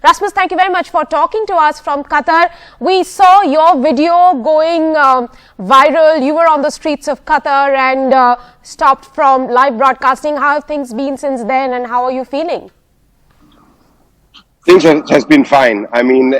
Rasmus, thank you very much for talking to us from Qatar. We saw your video going viral. You were on the streets of Qatar and stopped from live broadcasting. How have things been since then and how are you feeling? Things has been fine. I mean,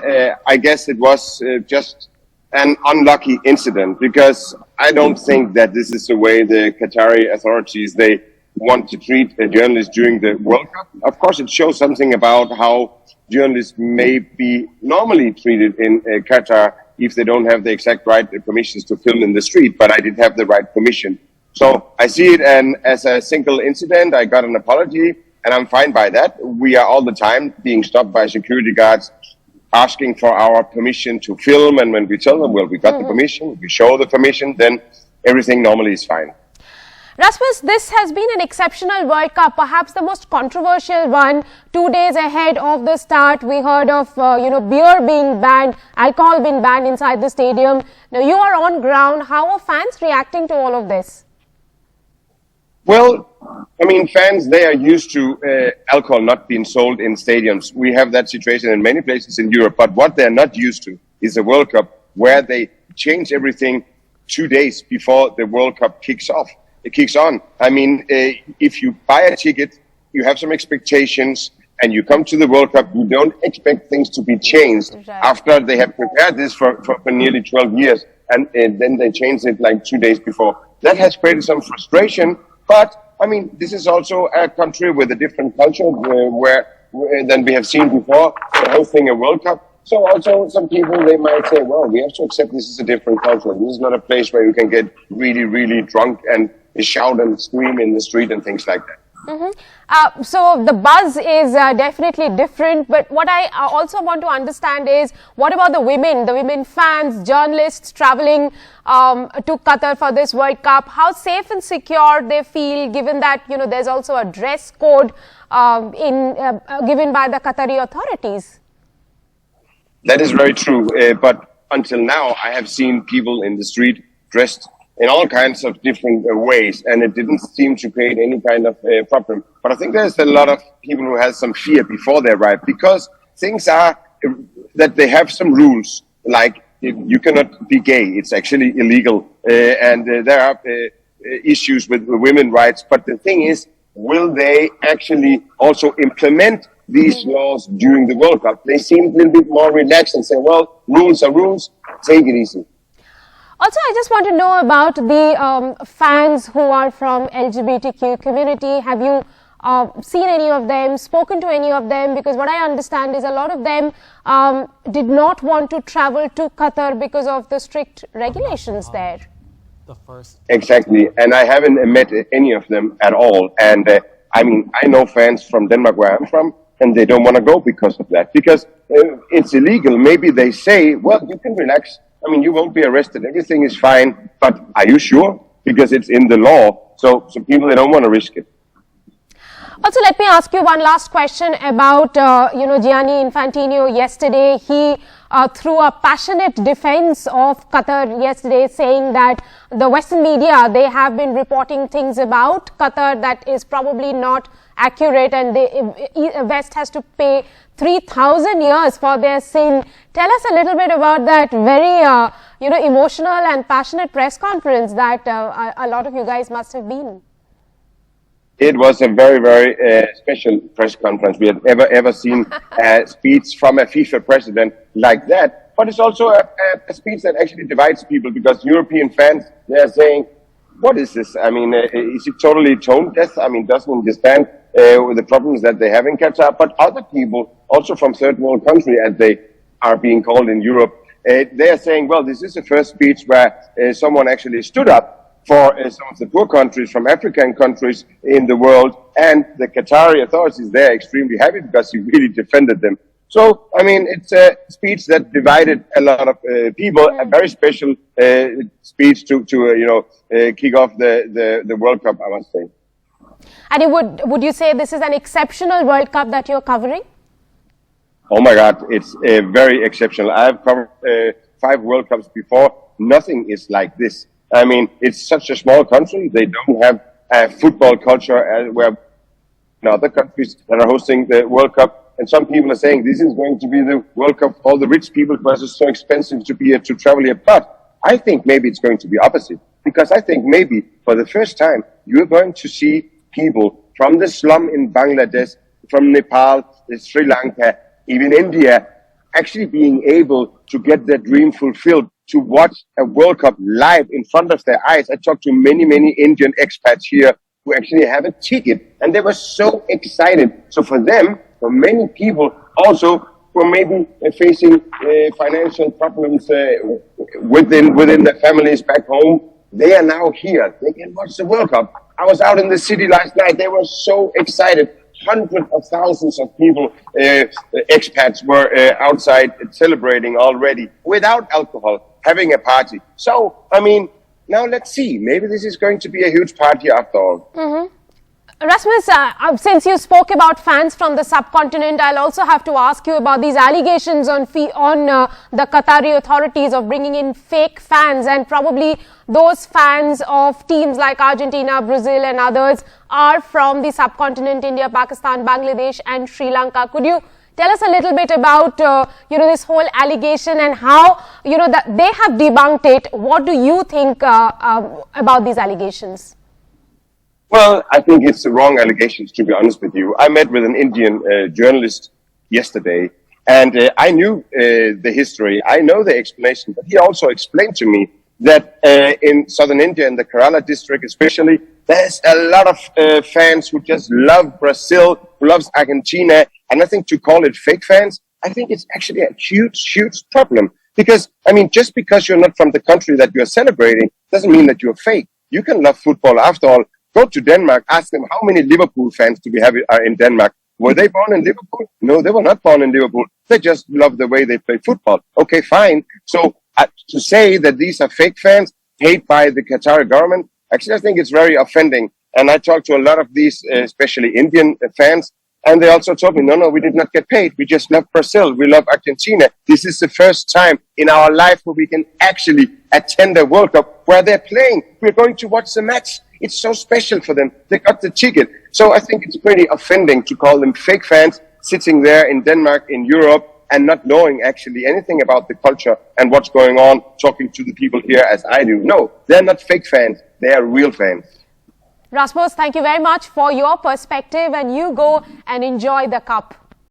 I guess it was just an unlucky incident because I don't think that this is the way the Qatari authorities, they want to treat journalists during the World Cup. Of course, it shows something about how journalists may be normally treated in Qatar if they don't have the exact right permissions to film in the street, but I did have the right permission. So I see it as a single incident. I got an apology and I'm fine by that. We are all the time being stopped by security guards asking for our permission to film, and when we tell them, well, we got the permission, we show the permission, then everything normally is fine. Rasmus, this has been an exceptional World Cup, perhaps the most controversial one. 2 days ahead of the start, we heard of, beer being banned, alcohol being banned inside the stadium. Now, you are on ground. How are fans reacting to all of this? Well, I mean, fans, they are used to alcohol not being sold in stadiums. We have that situation in many places in Europe, but what they're not used to is a World Cup where they change everything 2 days before the World Cup kicks off. It kicks on. I mean, if you buy a ticket, you have some expectations, and you come to the World Cup, you don't expect things to be changed after they have prepared this for nearly 12 years, and then they change it like 2 days before. That has created some frustration, but I mean, this is also a country with a different culture than we have seen before, hosting a World Cup. So also some people, they might say, well, we have to accept this is a different culture. This is not a place where you can get really, really drunk and shout and scream in the street and things like that. So the buzz is definitely different, but what I also want to understand is, what about the women fans, journalists traveling to Qatar for this World Cup? How safe and secure they feel, given that, there's also a dress code given by the Qatari authorities? That is very true, but until now I have seen people in the street dressed in all kinds of different ways, and it didn't seem to create any kind of problem. But I think there's a lot of people who have some fear before they arrive, because things are that they have some rules, like you cannot be gay, it's actually illegal, and there are issues with women's rights. But the thing is, will they actually also implement these laws during the World Cup? They seem a little bit more relaxed and say, well, rules are rules, take it easy. Also, I just want to know about the fans who are from LGBTQ community. Have you seen any of them, spoken to any of them? Because what I understand is a lot of them did not want to travel to Qatar because of the strict regulations there. Exactly, and I haven't met any of them at all. And I mean, I know fans from Denmark, where I'm from, and they don't want to go because of that, because it's illegal. Maybe they say, well, you can relax. I mean, you won't be arrested. Everything is fine. But are you sure? Because it's in the law. So people, they don't want to risk it. Also, let me ask you one last question about, Gianni Infantino yesterday. He threw a passionate defense of Qatar yesterday, saying that the Western media, they have been reporting things about Qatar that is probably not accurate, and the West has to pay 3,000 years for their sin. Tell us a little bit about that very, emotional and passionate press conference that a lot of you guys must have been. It was a very, very special press conference. We had ever seen a speech from a FIFA president like that. But it's also a speech that actually divides people, because European fans, they're saying, what is this? I mean, is it totally tone deaf? I mean, doesn't understand the problems that they have in Qatar. But other people, also from third world country, as they are being called in Europe, they are saying, well, this is the first speech where someone actually stood up for some of the poor countries from African countries in the world, and the Qatari authorities, they're extremely happy because he really defended them. So, I mean, it's a speech that divided a lot of people, a very special speech to kick off the World Cup, I must say. And would you say this is an exceptional World Cup that you're covering? Oh my God, it's very exceptional. I've covered 5 World Cups before. Nothing is like this. I mean, it's such a small country. They don't have a football culture where other countries that are hosting the World Cup. And some people are saying this is going to be the World Cup for all the rich people because it's so expensive to travel here. But I think maybe it's going to be opposite, because I think maybe for the first time you're going to see people from the slum in Bangladesh, from Nepal, Sri Lanka, even India, actually being able to get their dream fulfilled, to watch a World Cup live in front of their eyes. I talked to many Indian expats here who actually have a ticket, and they were so excited. So for them, for many people also who are maybe facing financial problems within their families back home, they are now here. They can watch the World Cup. I was out in the city last night. They were so excited. Hundreds of thousands of people, expats, were outside celebrating already without alcohol, having a party. So, I mean, now let's see. Maybe this is going to be a huge party after all. Mm-hmm. Rasmus, since you spoke about fans from the subcontinent, I'll also have to ask you about these allegations on the Qatari authorities of bringing in fake fans, and probably those fans of teams like Argentina, Brazil and others are from the subcontinent, India, Pakistan, Bangladesh and Sri Lanka. Could you tell us a little bit about this whole allegation and how that they have debunked it? What do you think about these allegations? Well, I think it's the wrong allegations, to be honest with you. I met with an Indian journalist yesterday, and I knew the history. I know the explanation, but he also explained to me that in southern India, in the Kerala district especially, there's a lot of fans who just love Brazil, who loves Argentina, and I think to call it fake fans, I think it's actually a huge problem. Because, I mean, just because you're not from the country that you're celebrating doesn't mean that you're fake. You can love football after all. Go to Denmark, ask them how many Liverpool fans do we have in Denmark. Were they born in Liverpool? No, they were not born in Liverpool. They just love the way they play football. Okay, fine. So to say that these are fake fans paid by the Qatari government, actually I think it's very offending. And I talked to a lot of these, especially Indian fans, and they also told me, no, we did not get paid. We just love Brazil. We love Argentina. This is the first time in our life where we can actually attend a World Cup where they're playing. We're going to watch the match. It's so special for them. They got the ticket. So I think it's pretty offending to call them fake fans sitting there in Denmark, in Europe, and not knowing actually anything about the culture and what's going on, talking to the people here as I do. No, they're not fake fans. They are real fans. Rasmus, thank you very much for your perspective, and you go and enjoy the cup.